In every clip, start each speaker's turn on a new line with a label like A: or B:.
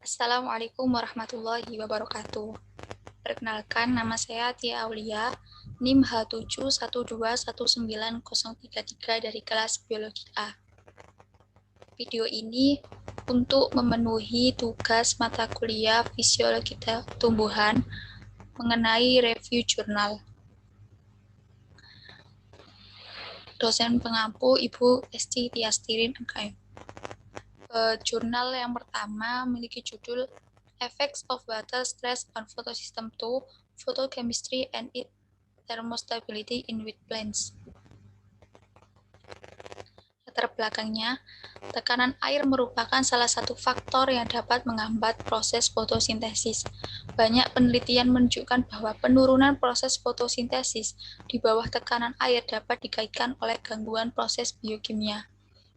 A: Assalamualaikum warahmatullahi wabarakatuh. Perkenalkan, nama saya Tia Aulia, NIM H7121933 dari kelas Biologi A. Video ini untuk memenuhi tugas mata kuliah Fisiologi Tumbuhan mengenai review jurnal. Dosen pengampu Ibu Esti Tiastirin MKM. Jurnal yang pertama memiliki judul Effects of Water Stress on Photosystem 2, Photochemistry and its Thermostability in Wheat Plants. Latar belakangnya, tekanan air merupakan salah satu faktor yang dapat menghambat proses fotosintesis. Banyak penelitian menunjukkan bahwa penurunan proses fotosintesis di bawah tekanan air dapat dikaitkan oleh gangguan proses biokimia.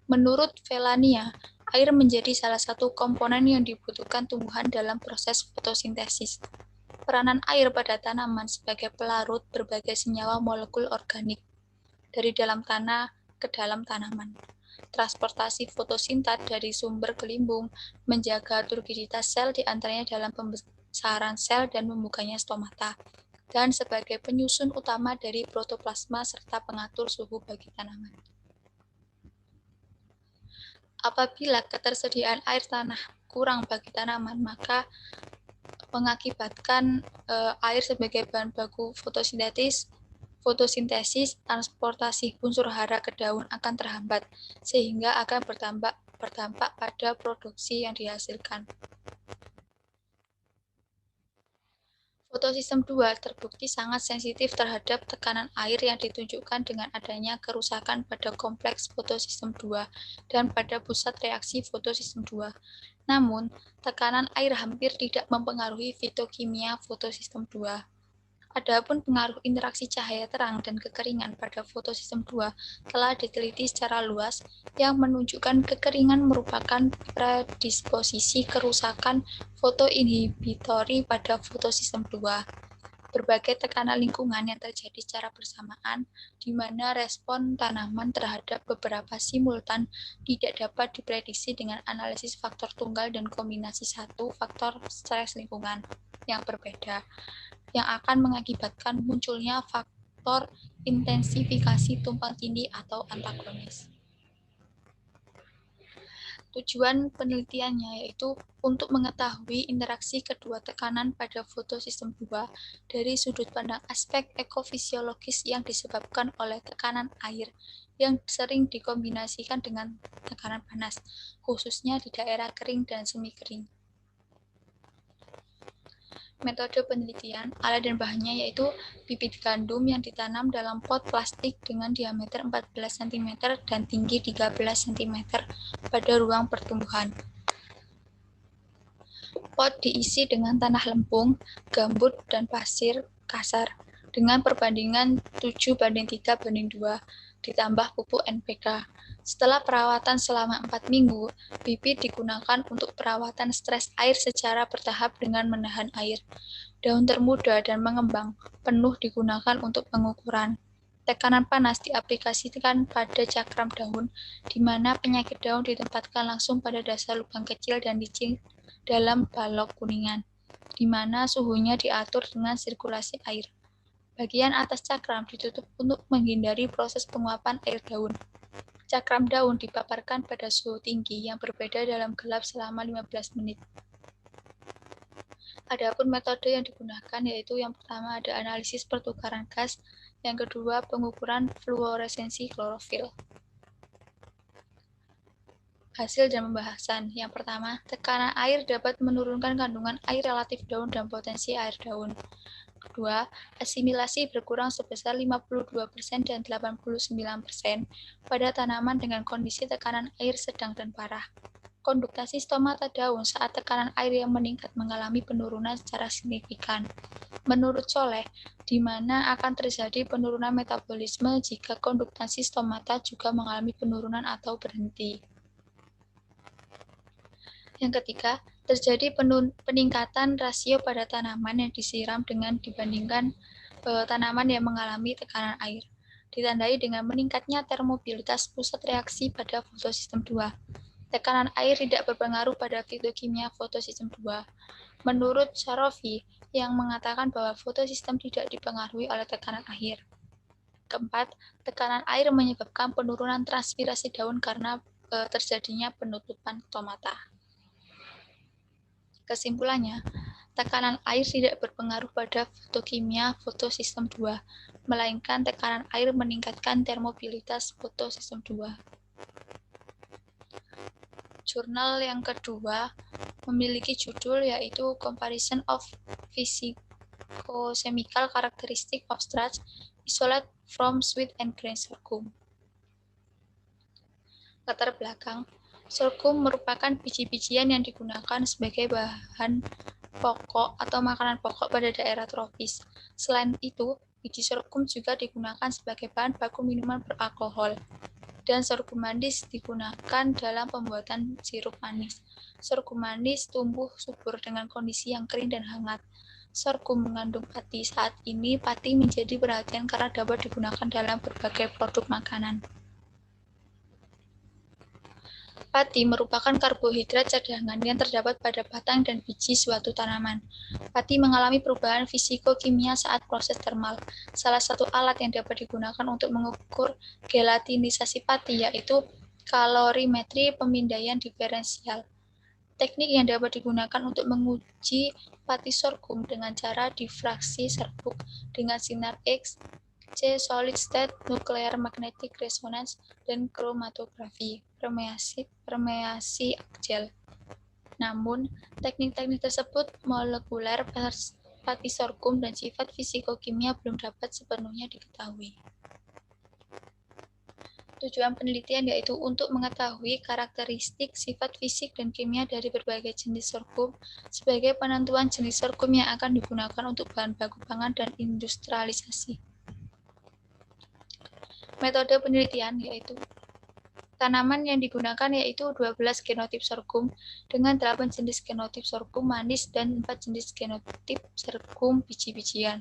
A: Menurut Velania, air menjadi salah satu komponen yang dibutuhkan tumbuhan dalam proses fotosintesis. Peranan air pada tanaman sebagai pelarut berbagai senyawa molekul organik dari dalam tanah ke dalam tanaman. Transportasi fotosintat dari sumber ke limbung menjaga turgiditas sel diantaranya dalam pembesaran sel dan membukanya stomata, dan sebagai penyusun utama dari protoplasma serta pengatur suhu bagi tanaman. Apabila ketersediaan air tanah kurang bagi tanaman, maka mengakibatkan air sebagai bahan baku fotosintesis, transportasi unsur hara ke daun akan terhambat, sehingga akan berdampak pada produksi yang dihasilkan. Fotosistem 2 terbukti sangat sensitif terhadap tekanan air yang ditunjukkan dengan adanya kerusakan pada kompleks fotosistem 2 dan pada pusat reaksi fotosistem 2. Namun, tekanan air hampir tidak mempengaruhi fitokimia fotosistem 2. Adapun pengaruh interaksi cahaya terang dan kekeringan pada fotosistem 2 telah diteliti secara luas yang menunjukkan kekeringan merupakan predisposisi kerusakan fotoinhibitori pada fotosistem 2. Berbagai tekanan lingkungan yang terjadi secara bersamaan, di mana respon tanaman terhadap beberapa simultan tidak dapat diprediksi dengan analisis faktor tunggal dan kombinasi satu faktor stres lingkungan yang berbeda, yang akan mengakibatkan munculnya faktor intensifikasi tumpang tindih atau antagonis. Tujuan penelitiannya yaitu untuk mengetahui interaksi kedua tekanan pada fotosistem 2 dari sudut pandang aspek ekofisiologis yang disebabkan oleh tekanan air yang sering dikombinasikan dengan tekanan panas, khususnya di daerah kering dan semi kering. Metode penelitian, alat dan bahannya yaitu bibit gandum yang ditanam dalam pot plastik dengan diameter 14 cm dan tinggi 13 cm pada ruang pertumbuhan. Pot diisi dengan tanah lempung, gambut, dan pasir kasar dengan perbandingan 7:3:2 ditambah pupuk NPK. Setelah perawatan selama 4 minggu, bibit digunakan untuk perawatan stres air secara bertahap dengan menahan air. Daun termuda dan mengembang penuh digunakan untuk pengukuran. Tekanan panas diaplikasikan pada cakram daun, di mana penyakit daun ditempatkan langsung pada dasar lubang kecil dan licin dalam balok kuningan, di mana suhunya diatur dengan sirkulasi air. Bagian atas cakram ditutup untuk menghindari proses penguapan air daun. Cakram daun dipaparkan pada suhu tinggi yang berbeda dalam gelap selama 15 menit. Adapun metode yang digunakan yaitu yang pertama ada analisis pertukaran gas, yang kedua pengukuran fluoresensi klorofil. Hasil dan pembahasan. Yang pertama, tekanan air dapat menurunkan kandungan air relatif daun dan potensi air daun. Kedua, asimilasi berkurang sebesar 52% dan 89% pada tanaman dengan kondisi tekanan air sedang dan parah. Konduktasi stomata daun saat tekanan air yang meningkat mengalami penurunan secara signifikan. Menurut Soleh, di mana akan terjadi penurunan metabolisme jika konduktasi stomata juga mengalami penurunan atau berhenti. Yang ketiga, terjadi peningkatan rasio pada tanaman yang disiram dengan dibandingkan tanaman yang mengalami tekanan air, ditandai dengan meningkatnya termobilitas pusat reaksi pada fotosistem 2. Tekanan air tidak berpengaruh pada fitokimia fotosistem 2. Menurut Sarofi, yang mengatakan bahwa fotosistem tidak dipengaruhi oleh tekanan air. Keempat, tekanan air menyebabkan penurunan transpirasi daun karena terjadinya penutupan stomata. Kesimpulannya, tekanan air tidak berpengaruh pada fotokimia fotosistem 2, melainkan tekanan air meningkatkan termobilitas fotosistem 2. Jurnal yang kedua memiliki judul yaitu Comparison of Physicochemical Characteristics of Starch Isolate from Sweet and Grain Sorghum. Latar belakang, sorghum merupakan biji-bijian yang digunakan sebagai bahan pokok atau makanan pokok pada daerah tropis. Selain itu, biji sorghum juga digunakan sebagai bahan baku minuman beralkohol. Dan sorghum manis digunakan dalam pembuatan sirup manis. Sorghum manis tumbuh subur dengan kondisi yang kering dan hangat. Sorghum mengandung pati. Saat ini, pati menjadi perhatian karena dapat digunakan dalam berbagai produk makanan. Pati merupakan karbohidrat cadangan yang terdapat pada batang dan biji suatu tanaman. Pati mengalami perubahan fisikokimia saat proses termal. Salah satu alat yang dapat digunakan untuk mengukur gelatinisasi pati yaitu kalorimetri pemindaian diferensial. Teknik yang dapat digunakan untuk menguji pati sorghum dengan cara difraksi serbuk dengan sinar X, C solid state, nuclear magnetic resonance, dan kromatografi, permeasi gel. Namun, teknik-teknik tersebut molekuler pati sorghum dan sifat fisikokimia belum dapat sepenuhnya diketahui. Tujuan penelitian yaitu untuk mengetahui karakteristik, sifat fisik, dan kimia dari berbagai jenis sorghum sebagai penentuan jenis sorghum yang akan digunakan untuk bahan baku pangan dan industrialisasi. Metode penelitian yaitu tanaman yang digunakan yaitu 12 genotip sorghum dengan 8 jenis genotip sorghum manis dan 4 jenis genotip sorghum biji-bijian.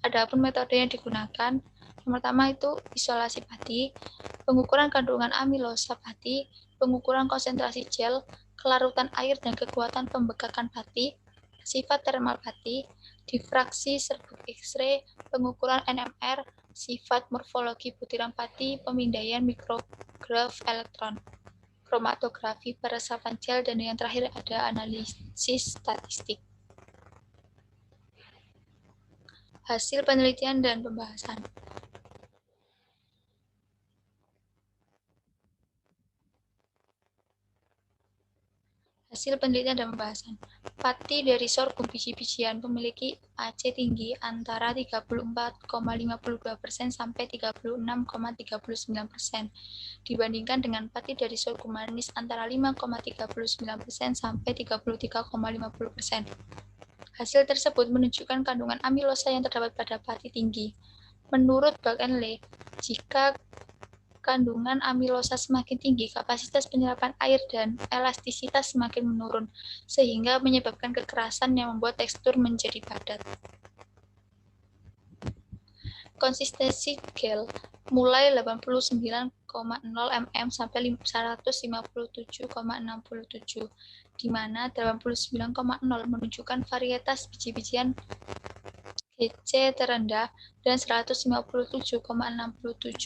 A: Adapun metode yang digunakan, yang pertama itu isolasi pati, pengukuran kandungan amilosa pati, pengukuran konsentrasi gel, kelarutan air dan kekuatan pembekakan pati, sifat termal pati, difraksi serbuk X-ray, pengukuran NMR, sifat morfologi butiran pati, pemindaian mikrograf elektron, kromatografi peresapan gel, dan yang terakhir ada analisis statistik. Hasil penelitian dan pembahasan. Hasil penelitian dan pembahasan. Pati dari sorghum biji-bijian memiliki AC tinggi antara 34,52% sampai 36,39% dibandingkan dengan pati dari sorghum manis antara 5,39% sampai 33,50%. Hasil tersebut menunjukkan kandungan amilosa yang terdapat pada pati tinggi. Menurut Buck-and-Ley, jika kandungan amilosa semakin tinggi, kapasitas penyerapan air dan elastisitas semakin menurun, sehingga menyebabkan kekerasan yang membuat tekstur menjadi padat. Konsistensi gel mulai 89,0 mm sampai 157,67, di mana 89,0 menunjukkan varietas biji-bijian GC terendah dan 157,67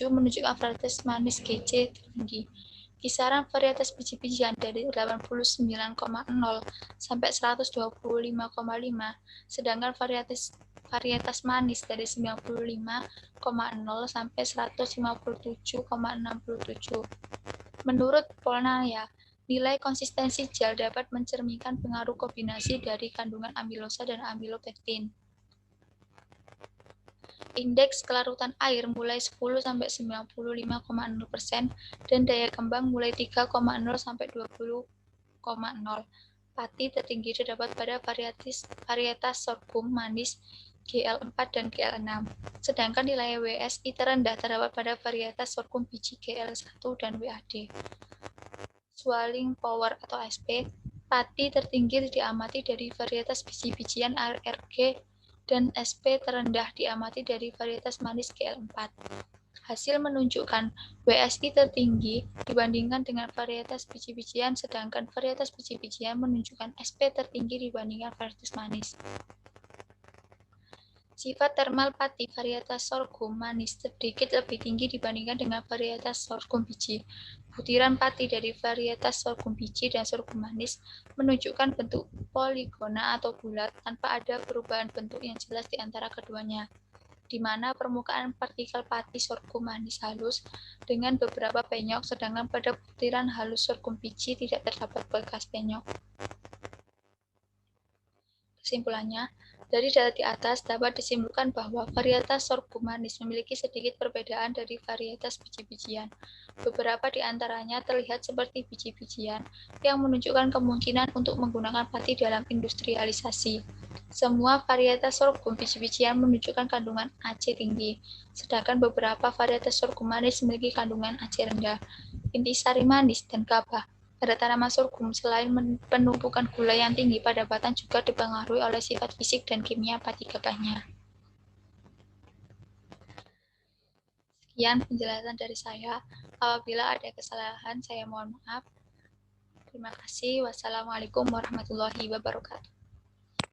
A: menunjukkan varietas manis GC tertinggi. Kisaran varietas biji-bijian dari 89,0 sampai 125,5, sedangkan varietas manis dari 95,0 sampai 157,67. Menurut Polnaya, nilai konsistensi gel dapat mencerminkan pengaruh kombinasi dari kandungan amilosa dan amilopektin. Indeks kelarutan air mulai 10 sampai 95,0% dan daya kembang mulai 3,0 sampai 20,0. Pati tertinggi terdapat pada varietas sorghum manis GL4 dan GL6, sedangkan nilai WSI terendah terdapat pada varietas sorghum biji GL1 dan WAD. Swelling power atau SP, pati tertinggi diamati dari varietas biji-bijian RRG dan SP terendah diamati dari varietas manis GL4. Hasil menunjukkan WSI tertinggi dibandingkan dengan varietas biji-bijian, sedangkan varietas biji-bijian menunjukkan SP tertinggi dibandingkan varietas manis. Sifat termal pati varietas sorghum manis sedikit lebih tinggi dibandingkan dengan varietas sorghum biji. Butiran pati dari varietas sorghum biji dan sorghum manis menunjukkan bentuk poligona atau bulat tanpa ada perubahan bentuk yang jelas di antara keduanya, di mana permukaan partikel pati sorghum manis halus dengan beberapa penyok, sedangkan pada butiran halus sorghum biji tidak terdapat bekas penyok. Kesimpulannya, dari data di atas dapat disimpulkan bahwa varietas sorghum manis memiliki sedikit perbedaan dari varietas biji-bijian. Beberapa di antaranya terlihat seperti biji-bijian yang menunjukkan kemungkinan untuk menggunakan pati dalam industrialisasi. Semua varietas sorghum biji-bijian menunjukkan kandungan AC tinggi, sedangkan beberapa varietas sorghum manis memiliki kandungan AC rendah. Intisari manis dan gabah pada tanaman sorghum selain penumpukan gula yang tinggi pada batang juga dipengaruhi oleh sifat fisik dan kimia pati gabahnya. Sekian penjelasan dari saya. Apabila ada kesalahan, saya mohon maaf. Terima kasih. Wassalamualaikum warahmatullahi wabarakatuh.